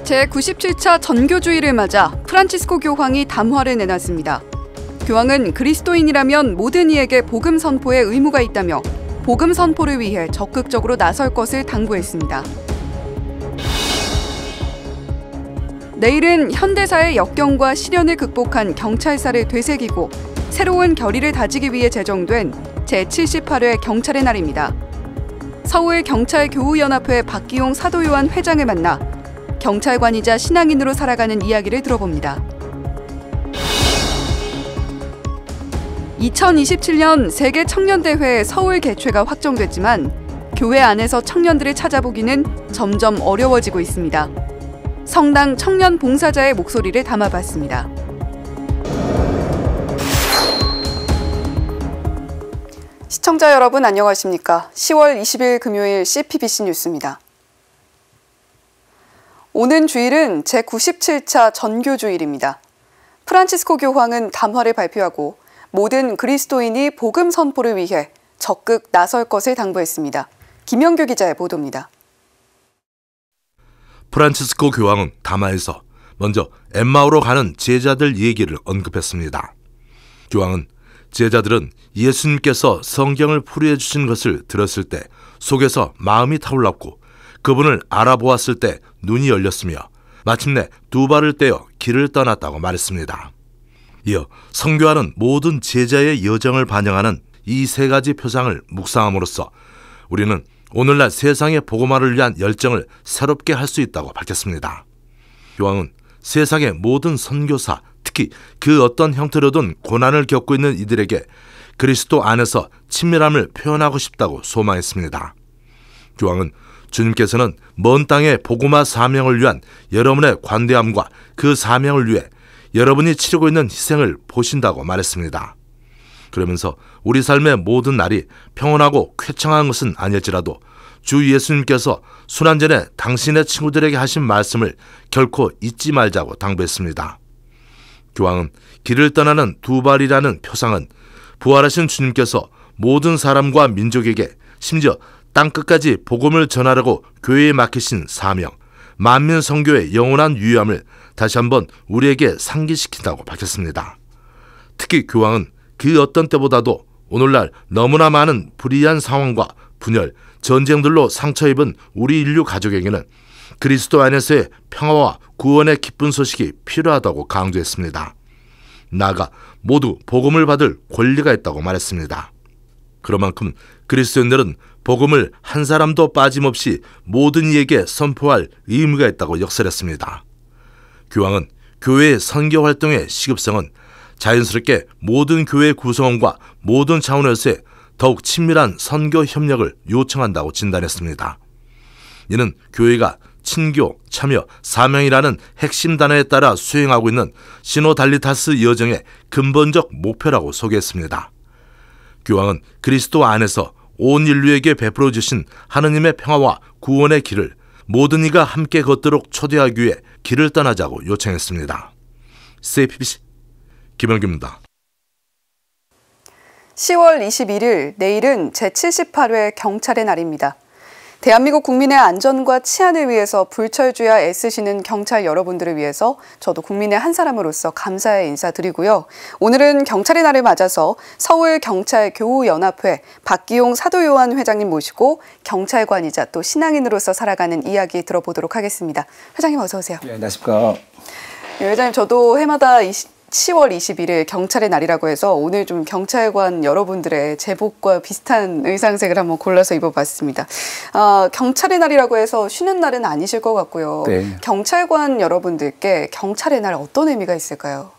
제97차 전교주의를 맞아 프란치스코 교황이 담화를 내놨습니다. 교황은 그리스도인이라면 모든 이에게 복음 선포에 의무가 있다며 복음 선포를 위해 적극적으로 나설 것을 당부했습니다. 내일은 현대사의 역경과 시련을 극복한 경찰사를 되새기고 새로운 결의를 다지기 위해 제정된 제78회 경찰의 날입니다. 서울경찰교우연합회 박기용 사도요한 회장을 만나 경찰관이자 신앙인으로 살아가는 이야기를 들어봅니다. 2027년 세계 청년대회 서울 개최가 확정됐지만 교회 안에서 청년들을 찾아보기는 점점 어려워지고 있습니다. 성당 청년 봉사자의 목소리를 담아봤습니다. 시청자 여러분 안녕하십니까? 10월 20일 금요일 CPBC 뉴스입니다. 오는 주일은 제97차 전교주일입니다. 프란치스코 교황은 담화를 발표하고 모든 그리스도인이 복음 선포를 위해 적극 나설 것을 당부했습니다. 김영규 기자의 보도입니다. 프란치스코 교황은 담화에서 먼저 엠마오로 가는 제자들 얘기를 언급했습니다. 교황은 제자들은 예수님께서 성경을 풀이해 주신 것을 들었을 때 속에서 마음이 타올랐고 그분을 알아보았을 때 눈이 열렸으며 마침내 두 발을 떼어 길을 떠났다고 말했습니다. 이어 성교하는 모든 제자의 여정을 반영하는 이 세 가지 표상을 묵상함으로써 우리는 오늘날 세상의 복음화를 위한 열정을 새롭게 할 수 있다고 밝혔습니다. 교황은 세상의 모든 선교사, 특히 그 어떤 형태로든 고난을 겪고 있는 이들에게 그리스도 안에서 친밀함을 표현하고 싶다고 소망했습니다. 교황은 주님께서는 먼 땅의 복음화 사명을 위한 여러분의 관대함과 그 사명을 위해 여러분이 치르고 있는 희생을 보신다고 말했습니다. 그러면서 우리 삶의 모든 날이 평온하고 쾌청한 것은 아닐지라도 주 예수님께서 순환전에 당신의 친구들에게 하신 말씀을 결코 잊지 말자고 당부했습니다. 교황은 길을 떠나는 두 발이라는 표상은 부활하신 주님께서 모든 사람과 민족에게 심지어 땅끝까지 복음을 전하려고 교회에 맡기신 사명, 만민 선교의 영원한 유효함을 다시 한번 우리에게 상기시킨다고 밝혔습니다. 특히 교황은 그 어떤 때보다도 오늘날 너무나 많은 불이한 상황과 분열, 전쟁들로 상처 입은 우리 인류 가족에게는 그리스도 안에서의 평화와 구원의 기쁜 소식이 필요하다고 강조했습니다. 나아가 모두 복음을 받을 권리가 있다고 말했습니다. 그만큼 그리스도인들은 복음을 한 사람도 빠짐없이 모든 이에게 선포할 의무가 있다고 역설했습니다. 교황은 교회의 선교 활동의 시급성은 자연스럽게 모든 교회 구성원과 모든 차원에서의 더욱 친밀한 선교 협력을 요청한다고 진단했습니다. 이는 교회가 친교, 참여, 사명이라는 핵심 단어에 따라 수행하고 있는 시노달리타스 여정의 근본적 목표라고 소개했습니다. 교황은 그리스도 안에서 온 인류에게 베풀어 주신 하느님의 평화와 구원의 길을 모든 이가 함께 걷도록 초대하기 위해 길을 떠나자고 요청했습니다. CPBC 김영규입니다. 10월 21일 내일은 제78회 경찰의 날입니다. 대한민국 국민의 안전과 치안을 위해서 불철주야 애쓰시는 경찰 여러분들을 위해서 저도 국민의 한 사람으로서 감사의 인사드리고요. 오늘은 경찰의 날을 맞아서 서울경찰교우연합회 박기용 사도요한 회장님 모시고 경찰관이자 또 신앙인으로서 살아가는 이야기 들어보도록 하겠습니다. 회장님 어서 오세요. 네, 안녕하십니까. 회장님 저도 해마다 10월 21일 경찰의 날이라고 해서 오늘 좀 경찰관 여러분들의 제복과 비슷한 의상색을 한번 골라서 입어봤습니다. 경찰의 날이라고 해서 쉬는 날은 아니실 것 같고요. 네. 경찰관 여러분들께 경찰의 날 어떤 의미가 있을까요?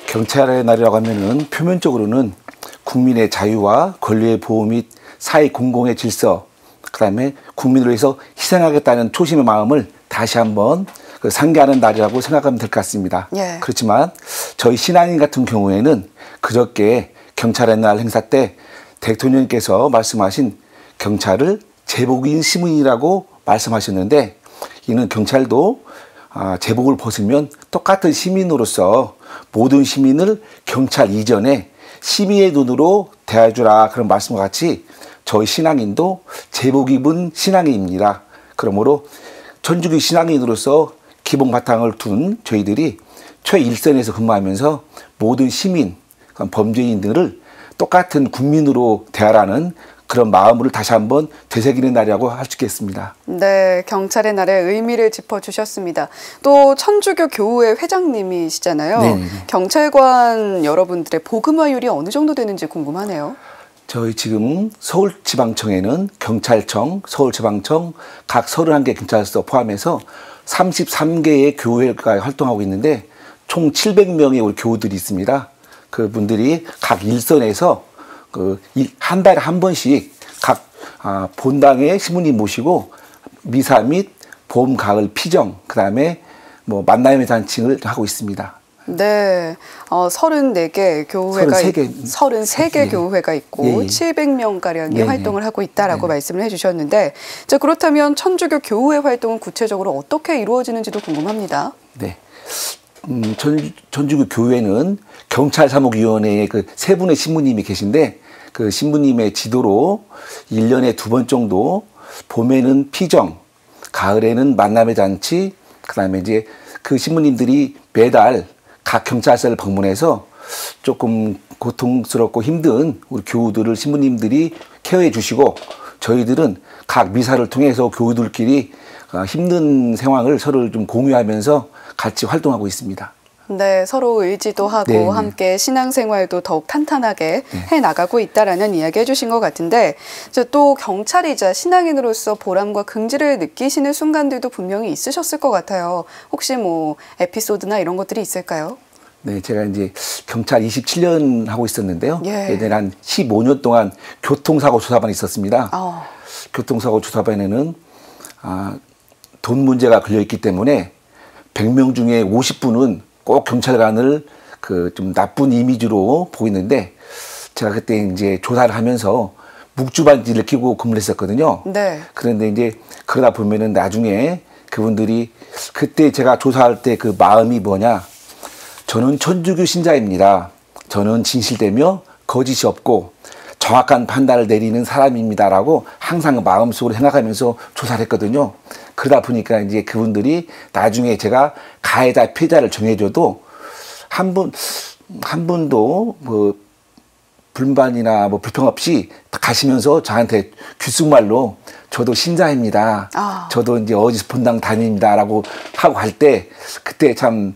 경찰의 날이라고 하면은 표면적으로는 국민의 자유와 권리의 보호 및 사회 공공의 질서, 그다음에 국민을 위해서 희생하겠다는 초심의 마음을 다시 한번 상기하는 날이라고 생각하면 될 것 같습니다. 예. 그렇지만 저희 신앙인 같은 경우에는 그저께 경찰의 날 행사 때 대통령께서 말씀하신 경찰을 제복인 시민이라고 말씀하셨는데 이는 경찰도 제복을 벗으면 똑같은 시민으로서 모든 시민을 경찰 이전에 시민의 눈으로 대해주라 그런 말씀과 같이 저희 신앙인도 제복 입은 신앙인입니다. 그러므로 천주교 신앙인으로서 기본 바탕을 둔 저희들이 최일선에서 근무하면서 모든 시민, 범죄인들을 똑같은 국민으로 대하라는 그런 마음을 다시 한번 되새기는 날이라고 할 수 있겠습니다. 네, 경찰의 날의 의미를 짚어주셨습니다. 또 천주교 교우회 회장님이시잖아요. 네네네. 경찰관 여러분들의 복음화율이 어느 정도 되는지 궁금하네요. 저희 지금 서울지방청에는 경찰청, 서울지방청 각 31개 경찰서 포함해서 33개의 교회가 활동하고 있는데 총 700명의 우리 교우들이 있습니다. 그분들이 각 일선에서 한 달에 한 번씩 각 본당의 신부님 모시고 미사 및 봄, 가을, 피정, 그다음에 뭐 만남의 잔치를 하고 있습니다. 네, 34개 교회가 33개 네. 교회가 있고 예, 예. 700명가량이 네, 활동을 네. 하고 있다라고 네. 말씀을 해주셨는데, 자, 그렇다면 천주교 교우회 활동은 구체적으로 어떻게 이루어지는지도 궁금합니다. 네. 천주교 교회는 경찰사무위원회에 그 세 분의 신부님이 계신데 그 신부님의 지도로 1년에 2번 정도 봄에는 피정, 가을에는 만남의 잔치, 그다음에 이제 그 신부님들이 매달 각 경찰서를 방문해서 조금 고통스럽고 힘든 우리 교우들을 신부님들이 케어해 주시고 저희들은 각 미사를 통해서 교우들끼리 힘든 상황을 서로 좀 공유하면서 같이 활동하고 있습니다. 네, 서로 의지도 하고 네, 네. 함께 신앙생활도 더욱 탄탄하게 네. 해나가고 있다라는 이야기 해주신 것 같은데, 또 경찰이자 신앙인으로서 보람과 긍지를 느끼시는 순간들도 분명히 있으셨을 것 같아요. 혹시 뭐 에피소드나 이런 것들이 있을까요? 네, 제가 이제 경찰 27년 하고 있었는데요. 예. 예전에 한 15년 동안 교통사고 조사반이 있었습니다. 교통사고 조사반에는 돈 문제가 걸려있기 때문에 100명 중에 50분은 꼭 경찰관을 그 좀 나쁜 이미지로 보이는데 제가 그때 이제 조사를 하면서 묵주반지를 끼고 근무를 했었거든요. 네. 그런데 이제 그러다 보면은 나중에 그분들이 그때 제가 조사할 때 그 마음이 뭐냐. 저는 천주교 신자입니다. 저는 진실되며 거짓이 없고 정확한 판단을 내리는 사람입니다라고 항상 마음속으로 생각하면서 조사를 했거든요. 그러다 보니까 이제 그분들이 나중에 제가 가해자, 피해자를 정해줘도 한 분도 뭐 불만이나 뭐 불평 없이 가시면서 저한테 귓속말로 저도 신자입니다. 저도 이제 어디서 본당 다닙니다라고 하고 갈 때 그때 참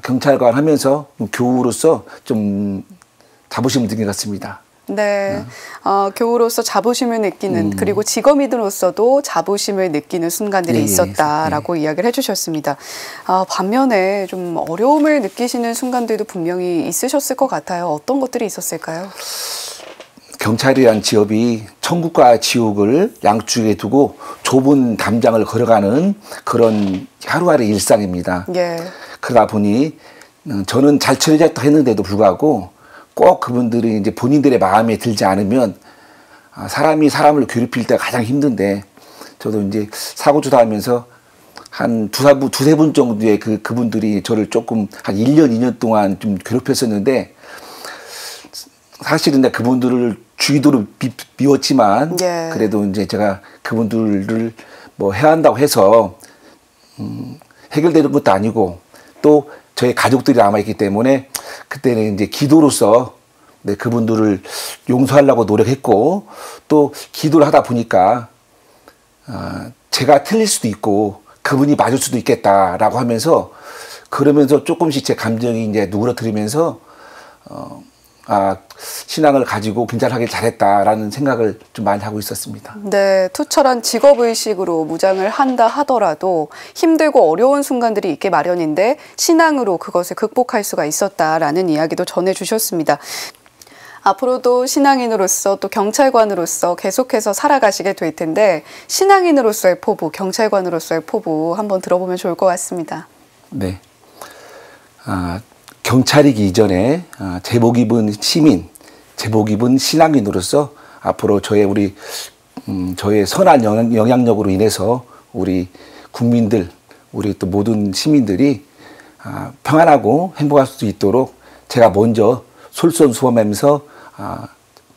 경찰관 하면서 교우로서 좀 자부심을 느낀 것 같습니다. 네, 교우로서 자부심을 느끼는 그리고 직업인으로서도 자부심을 느끼는 순간들이 예, 있었다라고 이야기를 해주셨습니다. 반면에 좀 어려움을 느끼시는 순간들도 분명히 있으셨을 것 같아요. 어떤 것들이 있었을까요? 경찰이란 직업이 천국과 지옥을 양쪽에 두고 좁은 담장을 걸어가는 그런 하루하루 일상입니다. 예. 그러다 보니 저는 잘 처리했다 했는데도 불구하고 꼭 그분들이 이제 본인들의 마음에 들지 않으면 사람이 사람을 괴롭힐 때가 가장 힘든데 저도 이제 사고 조사하면서 한 두세 분 정도의 그분들이 저를 조금 한 1년, 2년 동안 좀 괴롭혔었는데 사실은 그분들을 주기도로 미웠지만 예. 그래도 이제 제가 그분들을 뭐 해야 한다고 해서 해결되는 것도 아니고 또 저희 가족들이 남아있기 때문에 그때는 이제 기도로서 그분들을 용서하려고 노력했고 또 기도를 하다 보니까 제가 틀릴 수도 있고 그분이 맞을 수도 있겠다라고 하면서 그러면서 조금씩 제 감정이 이제 누그러뜨리면서 신앙을 가지고 경찰하길 잘했다라는 생각을 좀 많이 하고 있었습니다. 네, 투철한 직업의식으로 무장을 한다 하더라도 힘들고 어려운 순간들이 있게 마련인데 신앙으로 그것을 극복할 수가 있었다라는 이야기도 전해주셨습니다. 앞으로도 신앙인으로서 또 경찰관으로서 계속해서 살아가시게 될 텐데 신앙인으로서의 포부, 경찰관으로서의 포부 한번 들어보면 좋을 것 같습니다. 네. 경찰이기 이전에 제복 입은 시민, 제복 입은 신앙인으로서 앞으로 저의 선한 영향력으로 인해서 우리 국민들, 우리 또 모든 시민들이 평안하고 행복할 수 있도록 제가 먼저 솔선수범하면서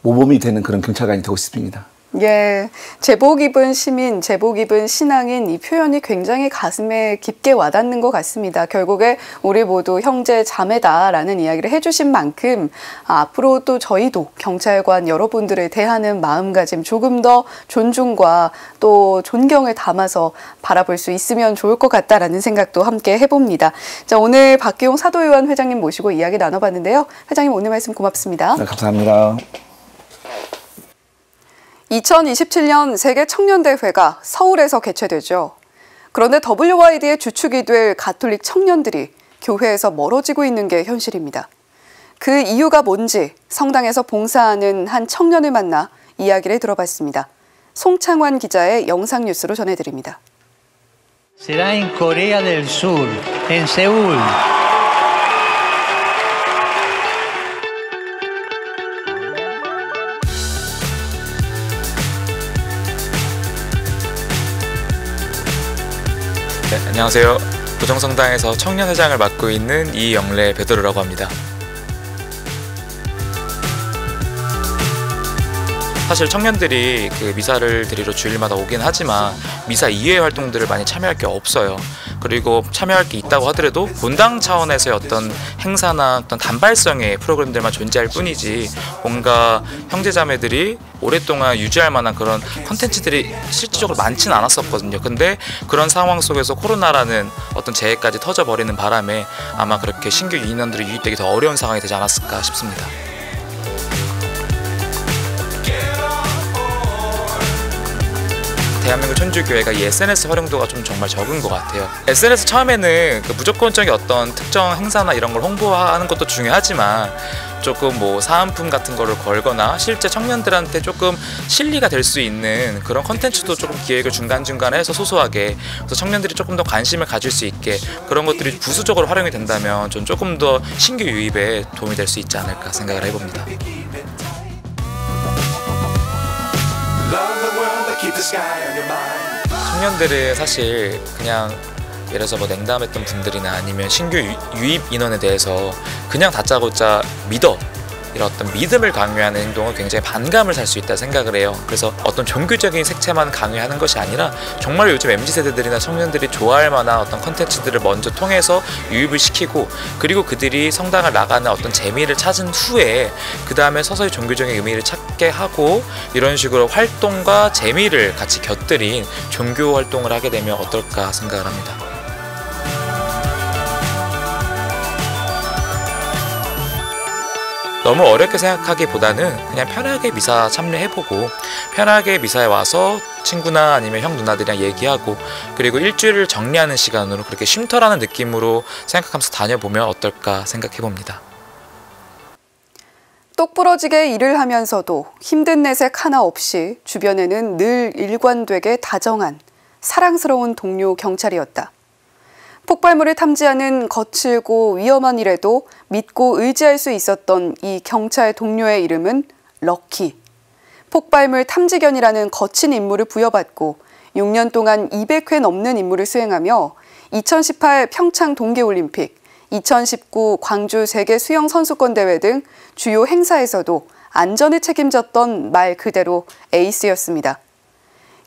모범이 되는 그런 경찰관이 되고 싶습니다. 예, 제복 입은 시민, 제복 입은 신앙인 이 표현이 굉장히 가슴에 깊게 와닿는 것 같습니다. 결국에 우리 모두 형제 자매다라는 이야기를 해주신 만큼 앞으로 또 저희도 경찰관 여러분들을 대하는 마음가짐 조금 더 존중과 또 존경을 담아서 바라볼 수 있으면 좋을 것 같다라는 생각도 함께 해봅니다. 자, 오늘 박기용 사도의원 회장님 모시고 이야기 나눠봤는데요. 회장님 오늘 말씀 고맙습니다. 네, 감사합니다. 2027년 세계 청년대회가 서울에서 개최되죠. 그런데 WYD의 주축이 될 가톨릭 청년들이 교회에서 멀어지고 있는 게 현실입니다. 그 이유가 뭔지 성당에서 봉사하는 한 청년을 만나 이야기를 들어봤습니다. 송창환 기자의 영상 뉴스로 전해드립니다. Será en Corea del Sur, en Seúl. 네, 안녕하세요. 고정성당에서 청년회장을 맡고 있는 이영래 베드로라고 합니다. 사실 청년들이 그 미사를 드리러 주일마다 오긴 하지만 미사 이외의 활동들을 많이 참여할 게 없어요. 그리고 참여할 게 있다고 하더라도 본당 차원에서의 어떤 행사나 어떤 단발성의 프로그램들만 존재할 뿐이지 뭔가 형제자매들이 오랫동안 유지할 만한 그런 컨텐츠들이 실질적으로 많지는 않았었거든요. 근데 그런 상황 속에서 코로나라는 어떤 재해까지 터져버리는 바람에 아마 그렇게 신규 인원들이 유입되기 더 어려운 상황이 되지 않았을까 싶습니다. 대한민국 천주교회가 이 SNS 활용도가 좀 정말 적은 것 같아요. SNS 처음에는 그 무조건적인 어떤 특정 행사나 이런 걸 홍보하는 것도 중요하지만 조금 뭐 사은품 같은 거를 걸거나 실제 청년들한테 조금 실리가 될 수 있는 그런 컨텐츠도 조금 기획을 중간중간에 해서 소소하게 그래서 청년들이 조금 더 관심을 가질 수 있게 그런 것들이 부수적으로 활용이 된다면 좀 조금 더 신규 유입에 도움이 될 수 있지 않을까 생각을 해봅니다. 청년들은 사실 그냥 예를 들어서 뭐 냉담했던 분들이나 아니면 신규 유입 인원에 대해서 그냥 다짜고짜 믿어 이런 어떤 믿음을 강요하는 행동은 굉장히 반감을 살 수 있다 생각을 해요. 그래서 어떤 종교적인 색채만 강요하는 것이 아니라 정말 요즘 MZ세대들이나 청년들이 좋아할 만한 어떤 컨텐츠들을 먼저 통해서 유입을 시키고 그리고 그들이 성당을 나가는 어떤 재미를 찾은 후에 그 다음에 서서히 종교적인 의미를 찾게 하고 이런 식으로 활동과 재미를 같이 곁들인 종교 활동을 하게 되면 어떨까 생각을 합니다. 너무 어렵게 생각하기보다는 그냥 편하게 미사 참여해보고 편하게 미사에 와서 친구나 아니면 형 누나들이랑 얘기하고 그리고 일주일을 정리하는 시간으로 그렇게 쉼터라는 느낌으로 생각하면서 다녀보면 어떨까 생각해봅니다. 똑부러지게 일을 하면서도 힘든 내색 하나 없이 주변에는 늘 일관되게 다정한 사랑스러운 동료 경찰이었다. 폭발물을 탐지하는 거칠고 위험한 일에도 믿고 의지할 수 있었던 이 경찰 동료의 이름은 럭키. 폭발물 탐지견이라는 거친 임무를 부여받고 6년 동안 200회 넘는 임무를 수행하며 2018 평창 동계올림픽, 2019 광주 세계 수영 선수권 대회 등 주요 행사에서도 안전을 책임졌던 말 그대로 에이스였습니다.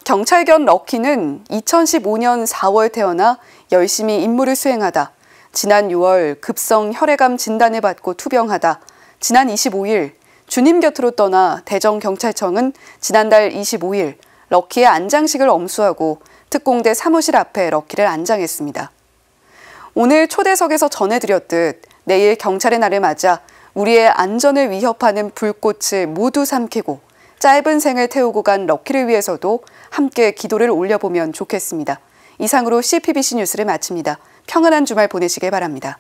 경찰견 럭키는 2015년 4월 태어나 열심히 임무를 수행하다 지난 6월 급성 혈액암 진단을 받고 투병하다 지난 25일 주님 곁으로 떠나 대전경찰청은 지난달 25일 럭키의 안장식을 엄수하고 특공대 사무실 앞에 럭키를 안장했습니다. 오늘 초대석에서 전해드렸듯 내일 경찰의 날을 맞아 우리의 안전을 위협하는 불꽃을 모두 삼키고 짧은 생을 태우고 간 럭키를 위해서도 함께 기도를 올려보면 좋겠습니다. 이상으로 CPBC 뉴스를 마칩니다. 평안한 주말 보내시길 바랍니다.